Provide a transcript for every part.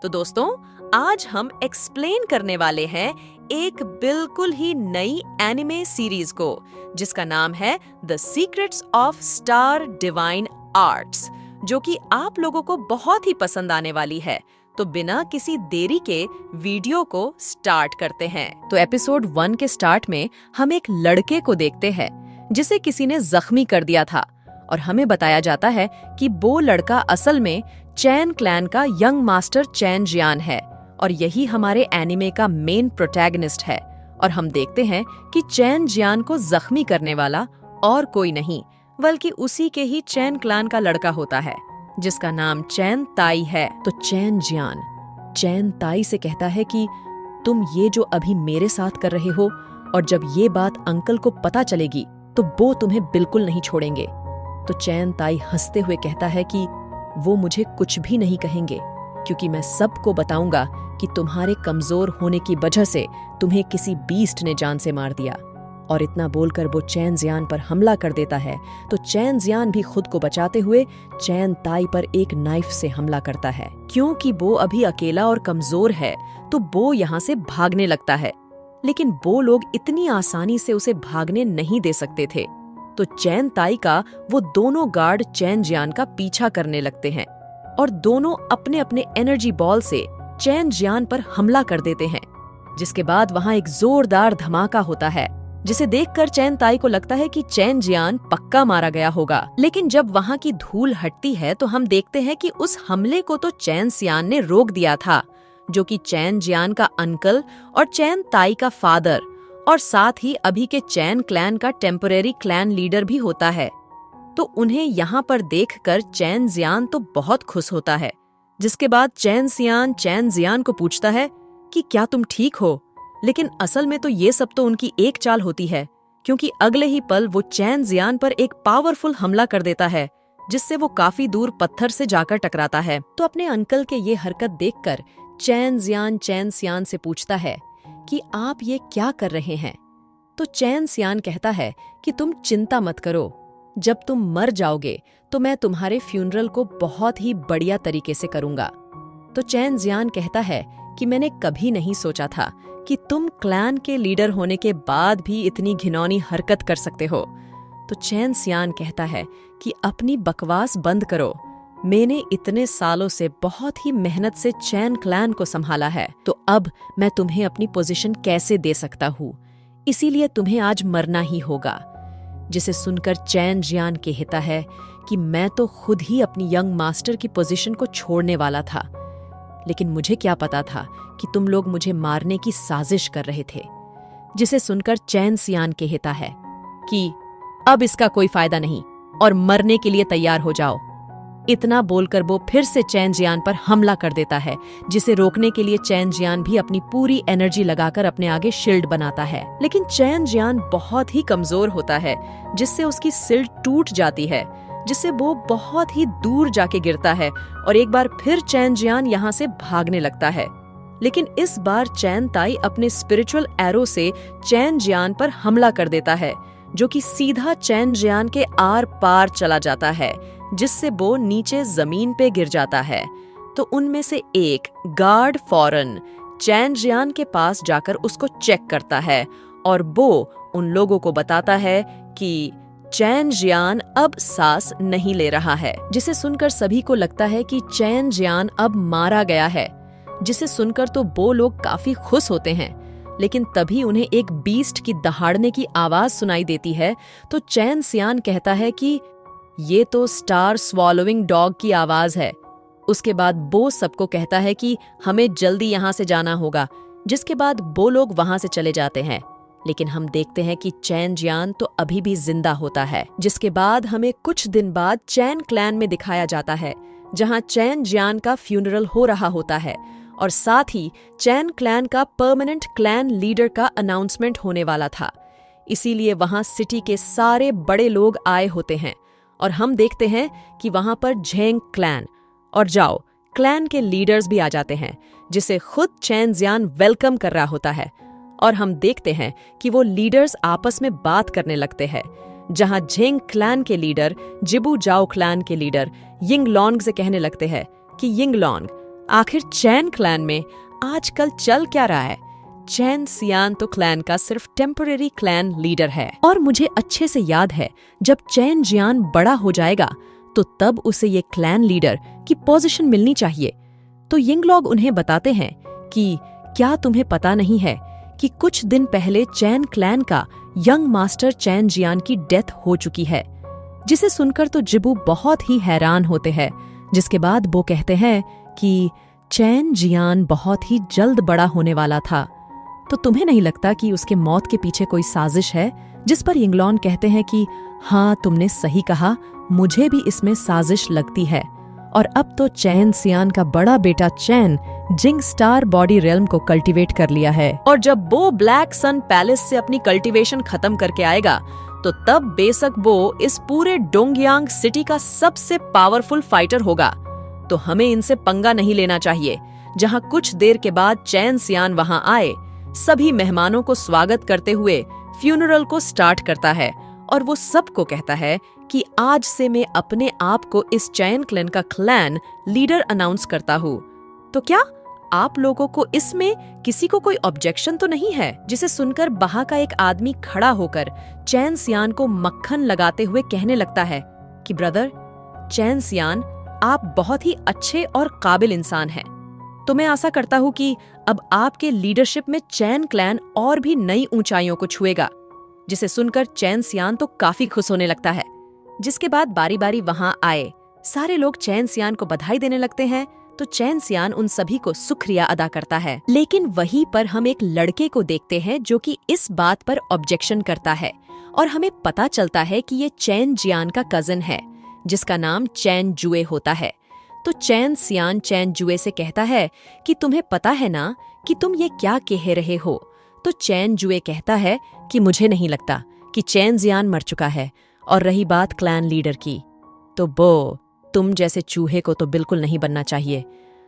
तो दोस्तों, आज हम एक्सप्लेन करने वाले हैं एक बिल्कुल ही नई एनिमे सीरीज को, जिसका नाम है the secrets of star divine arts, जो कि आप लोगों को बहुत ही पसंद आने वाली है। तो बिना किसी देरी के वीडियो को स्टार्ट करते हैं। तो एपिसोड 1 के स्टार्ट में हम एक लड़के को देखते हैं जिसे किसी ने जख्मी कर दिया था, और हमें बताया जाता है कि वो लड़का असल में चैन क्लैन का यंग मास्टर चैन जियान है, और यही हमारे एनिमे का मेन प्रोटैगनिस्ट है। और हम देखते हैं कि चैन जियान को जख्मी करने वाला और कोई नहीं बल्कि उसी के ही चैन क्लैन का लड़का होता है, जिसका नाम चैन ताई है। तो चैन जियान चैन ताई से कहता है कि तुम ये जो अभी मेरे साथ कर रहे हो, और जब ये बात अंकल को पता चलेगी तो वो तुम्हें बिल्कुल नहीं छोड़ेंगे। तो चैन ताई हंसते हुए कहता है कि वो मुझे कुछ भी नहीं कहेंगे, क्योंकि मैं सबको बताऊंगा कि तुम्हारे कमजोर होने की वजह से तुम्हें किसी बीस्ट ने जान से मार दिया। और इतना बोलकर वो चैन जियान पर हमला कर देता है। तो चैन जियान भी खुद को बचाते हुए चैन ताई पर एक नाइफ से हमला करता है। क्योंकि वो अभी अकेला और कमजोर है, तो वो यहाँ से भागने लगता है, लेकिन वो लोग इतनी आसानी से उसे भागने नहीं दे सकते थे। तो चैन ताई का वो दोनों गार्ड चैन जियान का पीछा करने लगते हैं, और दोनों अपने अपने एनर्जी बॉल से चैन जियान पर हमला कर देते हैं। जिसके बाद वहाँ एक जोरदार धमाका होता है, जिसे देखकर चैन ताई को लगता है कि चैन जियान पक्का मारा गया होगा। लेकिन जब वहाँ की धूल हटती है तो हम देखते हैं कि उस हमले को तो चैन सियान ने रोक दिया था, जो कि चैन जियान का अंकल और चैन ताई का फादर, और साथ ही अभी के चैन क्लैन का टेम्परेरी क्लैन लीडर भी होता है। तो उन्हें यहाँ पर देखकर चैन जियान तो बहुत खुश होता है। जिसके बाद चैन सियान चैन जियान को पूछता है कि क्या तुम ठीक हो? लेकिन असल में तो ये सब तो उनकी एक चाल होती है, क्योंकि अगले ही पल वो चैन जियान पर एक पावरफुल हमला कर देता है, जिससे वो काफी दूर पत्थर से जाकर टकराता है। तो अपने अंकल के ये हरकत देखकर चैन जियान चैन सियान से पूछता है कि आप ये क्या कर रहे हैं? तो चैन सियान कहता है कि तुम चिंता मत करो, जब तुम मर जाओगे तो मैं तुम्हारे फ्यूनरल को बहुत ही बढ़िया तरीके से करूंगा। तो चैन जियान कहता है कि मैंने कभी नहीं सोचा था कि तुम क्लैन के लीडर होने के बाद भी इतनी घिनौनी हरकत कर सकते हो। तो चैन सियान कहता है कि अपनी बकवास बंद करो, मैंने इतने सालों से बहुत ही मेहनत से चैन क्लैन को संभाला है, तो अब मैं तुम्हें अपनी पोजीशन कैसे दे सकता हूँ, इसीलिए तुम्हें आज मरना ही होगा। जिसे सुनकर चैन जियान कहता है कि मैं तो खुद ही अपनी यंग मास्टर की पोजीशन को छोड़ने वाला था, लेकिन मुझे क्या पता था कि तुम लोग मुझे मारने की साजिश कर रहे थे। जिसे सुनकर चैन सियान कहता है कि अब इसका कोई फायदा नहीं और मरने के लिए तैयार हो जाओ। इतना बोलकर वो फिर से चैन जियान पर हमला कर देता है, जिसे रोकने के लिए चैन जियान भी अपनी पूरी एनर्जी लगाकर अपने आगे शील्ड बनाता है। लेकिन चैन जियान बहुत ही कमजोर होता है, जिससे उसकी शील्ड टूट जाती है, जिससे वो बहुत ही दूर जाके गिरता है, और एक बार फिर चैन जियान यहाँ से भागने लगता है। लेकिन इस बार चैन ताई अपने स्पिरिचुअल एरो से चैन जियान पर हमला कर देता है, जो कि सीधा चैन जियान के आर पार चला जाता है, जिससे वो नीचे जमीन पे गिर जाता है। तो उनमें से एक गार्ड फौरन चैन जियान के पास जाकर उसको चेक करता है, और वो उन लोगों को बताता है कि चैन जियान अब सांस नहीं ले रहा है। जिसे सुनकर सभी को लगता है कि चैन जियान अब मारा गया है। जिसे सुनकर तो वो लोग काफी खुश होते हैं, लेकिन तभी उन्हें एक बीस्ट की दहाड़ने की आवाज सुनाई देती है। तो चैन सियान कहता है कि ये तो स्टार स्वॉलोइंग डॉग की आवाज है। उसके बाद वो सबको कहता है कि हमें जल्दी यहाँ से जाना होगा, जिसके बाद वो लोग वहां से चले जाते हैं। लेकिन हम देखते हैं कि चैन जियान तो अभी भी जिंदा होता है। जिसके बाद हमें कुछ दिन बाद चैन क्लैन में दिखाया जाता है, जहां चैन जियान का फ्यूनरल हो रहा होता है, और साथ ही चैन क्लैन का परमानेंट क्लैन लीडर का अनाउंसमेंट होने वाला था। इसीलिए वहां सिटी के सारे बड़े लोग आए होते हैं, और हम देखते हैं कि वहां पर झेंग क्लैन और जाओ क्लैन के लीडर्स भी आ जाते हैं, जिसे खुद चैन जियान वेलकम कर रहा होता है। और हम देखते हैं कि वो लीडर्स आपस में बात करने लगते हैं, जहां झेंग क्लैन के लीडर जिबू जाओ क्लैन के लीडर यिंग लॉन्ग से कहने लगते हैं कि यिंग लॉन्ग, आखिर चैन क्लैन में आजकल चल क्या रहा है? चैन सियान तो क्लैन का सिर्फ टेम्पररी क्लैन लीडर है, और मुझे अच्छे से याद है जब चैन जियान बड़ा हो जाएगा तो तब उसे ये क्लैन लीडर की पोजीशन मिलनी चाहिए। तो यिंगलॉग उन्हें बताते हैं कि क्या तुम्हें पता नहीं है कि कुछ दिन पहले चैन क्लैन का यंग मास्टर चैन जियान की डेथ हो चुकी है। जिसे सुनकर तो जिबू बहुत ही हैरान होते हैं, जिसके बाद वो कहते हैं कि चैन जियान बहुत ही जल्द बड़ा होने वाला था। तो तुम्हें नहीं लगता कि उसके मौत के पीछे कोई साजिश है? जिस पर यिंगलॉन कहते हैं कि हाँ, तुमने सही कहा, मुझे भी इसमें साजिश लगती है। और अब तो चैन सियान का बड़ा बेटा चैन जिंग स्टार बॉडी रेल्म को कल्टीवेट कर लिया है, और जब वो ब्लैक सन पैलेस से अपनी कल्टीवेशन खत्म करके आएगा तो तब बेशक वो इस पूरे डोंगयांग सिटी का सबसे पावरफुल फाइटर होगा। तो हमें इनसे पंगा नहीं लेना चाहिए। जहां कुछ देर के बाद चैन सियान वहां आए, सभी मेहमानों को स्वागत करते हुए फ्यूनरल को स्टार्ट करता है, और वो सबको कहता है कि आज से मैं अपने आप को इस चैन क्लैन का क्लैन लीडर अनाउंस करता हूँ। तो क्या आप लोगों को इसमें किसी को कोई ऑब्जेक्शन तो नहीं है? जिसे सुनकर वहां का एक आदमी खड़ा होकर चैन सियान को मक्खन लगाते हुए कहने लगता है कि ब्रदर चैन सियान, आप बहुत ही अच्छे और काबिल इंसान हैं। तो मैं आशा करता हूँ कि अब आपके लीडरशिप में चैन क्लैन और भी नई ऊंचाइयों को छुएगा। जिसे सुनकर चैन सियान तो काफी खुश होने लगता है। जिसके बाद बारी बारी वहां आए सारे लोग चैन सियान को बधाई देने लगते हैं। तो चैन सियान उन सभी को शुक्रिया अदा करता है। लेकिन वहीं पर हम एक लड़के को देखते हैं जो कि इस बात पर ऑब्जेक्शन करता है, और हमें पता चलता है कि ये चैन जियान का कजन है, जिसका नाम चैन जुए होता है। तो चैन सियान चैन जुए से कहता है कि तुम्हें पता है ना कि तुम ये क्या कह रहे हो? तो चैन जुए कहता है कि मुझे नहीं लगता कि चैन जियान मर चुका है। और रही बात क्लैन लीडर की, तो वो तुम जैसे चूहे को तो बिल्कुल नहीं बनना चाहिए।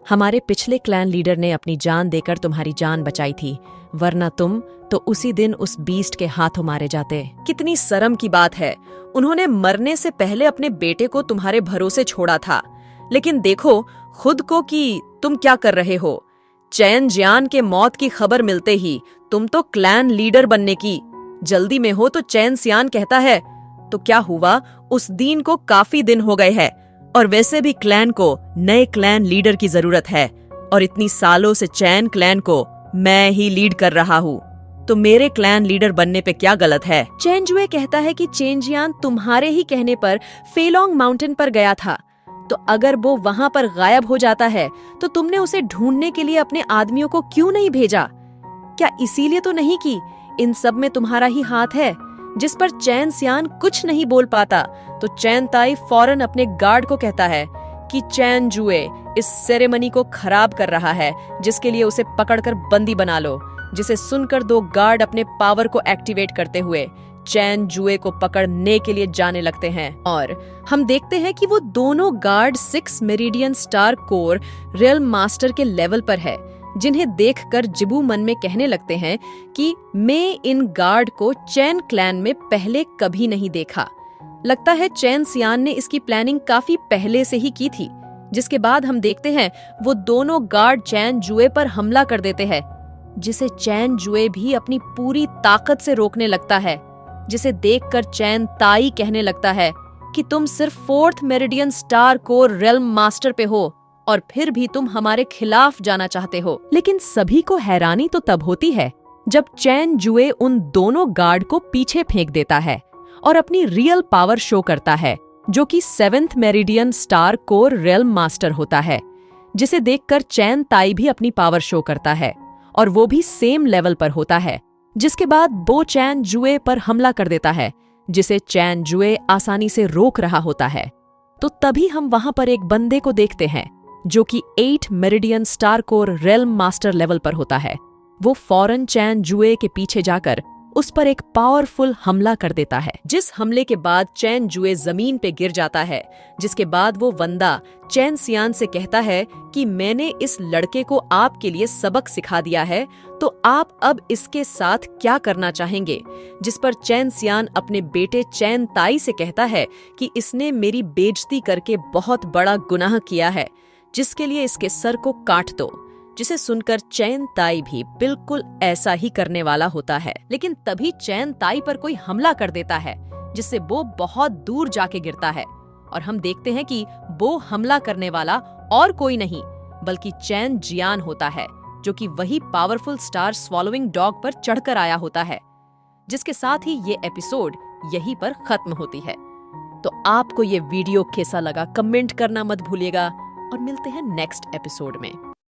हमारे पिछले क्लैन लीडर ने अपनी जान देकर तुम्हारी जान बचाई थी, वरना तुम तो उसी दिन उस बीस्ट के हाथों मारे जाते। कितनी शर्म की बात है, उन्होंने मरने से पहले अपने बेटे को तुम्हारे भरोसे छोड़ा था। लेकिन देखो खुद को कि तुम क्या कर रहे हो। चैन जियान के मौत की खबर मिलते ही तुम तो क्लैन लीडर बनने की जल्दी में हो। तो चैन सियान कहता है, तो क्या हुआ, उस दिन को काफी दिन हो गए हैं, और वैसे भी क्लैन को नए क्लैन लीडर की जरूरत है, और इतनी सालों से चैन क्लैन को मैं ही लीड कर रहा हूँ, तो मेरे क्लैन लीडर बनने पे क्या गलत है? चैन जुए कहता है कि चैन जियान तुम्हारे ही कहने पर फेलोंग माउंटेन पर गया था, तो अगर वो वहां पर गायब हो जाता है तो तुमने उसे ढूंढने के लिए अपने आदमियों को क्यों नहीं भेजा? क्या इसीलिए तो नहीं कि इन सब में तुम्हारा ही हाथ है? जिस पर चैन सियान कुछ नहीं बोल पाता। तो चैन ताई फौरन अपने गार्ड को कहता है कि चैन जुए इस सेरेमनी को खराब कर रहा है, जिसके लिए उसे पकड़कर बंदी बना लो। जिसे सुनकर दो गार्ड अपने पावर को एक्टिवेट करते हुए चैन जुए को पकड़ने के लिए जाने लगते हैं, और हम देखते हैं कि वो दोनों guard 6 meridian star core realm master के लेवल पर है, जिन्हें देखकर जिबू मन में कहने लगते हैं कि मैं इन गार्ड को चैन क्लैन में पहले कभी नहीं देखा। लगता है चैन सियान ने इसकी प्लानिंग काफी पहले से ही की थी। जिसके बाद हम देखते हैं वो दोनों गार्ड चैन जुए पर हमला कर देते हैं, जिसे चैन जुए भी अपनी पूरी ताकत से रोकने लगता है। जिसे देखकर चैन ताई कहने लगता है कि तुम सिर्फ 4th meridian star core realm master पे हो, और फिर भी तुम हमारे खिलाफ जाना चाहते हो। लेकिन सभी को हैरानी तो तब होती है जब चैन जुए उन दोनों गार्ड को पीछे फेंक देता है और अपनी रियल पावर शो करता है, जो कि 7th meridian star core realm master होता है। जिसे देखकर चैन ताई भी अपनी पावर शो करता है, और वो भी सेम लेवल पर होता है। जिसके बाद वो चैन जुए पर हमला कर देता है, जिसे चैन जुए आसानी से रोक रहा होता है। तो तभी हम वहां पर एक बंदे को देखते हैं जो कि 8 meridian star core realm master level पर होता है। वो फौरन चैन जुए के पीछे जाकर उस पर एक पावरफुल हमला कर देता है, जिस हमले के बाद चैन जुए जमीन पे गिर जाता है। जिसके बाद वो वंदा चैन सियान से कहता है कि मैंने इस लड़के को आपके लिए सबक सिखा दिया है, तो आप अब इसके साथ क्या करना चाहेंगे? जिस पर चैन सियान अपने बेटे चैन ताई से कहता है कि इसने मेरी बेइज्जती करके बहुत बड़ा गुनाह किया है। जिसके लिए इसके सर को काट दो, जिसे सुनकर चैन ताई भी बिल्कुल ऐसा ही करने वाला होता है। लेकिन तभी चैन ताई पर कोई हमला कर देता है, जिससे बो बहुत दूर जाके गिरता है और हम देखते हैं कि बो हमला करने वाला और कोई नहीं बल्कि चैन जियान होता है, जो कि वही पावरफुल स्टार स्वॉलोइंग डॉग पर चढ़कर आया होता है। जिसके साथ ही ये एपिसोड यहीं पर खत्म होती है। तो आपको ये वीडियो कैसा लगा कमेंट करना मत भूलिएगा और मिलते हैं नेक्स्ट एपिसोड में।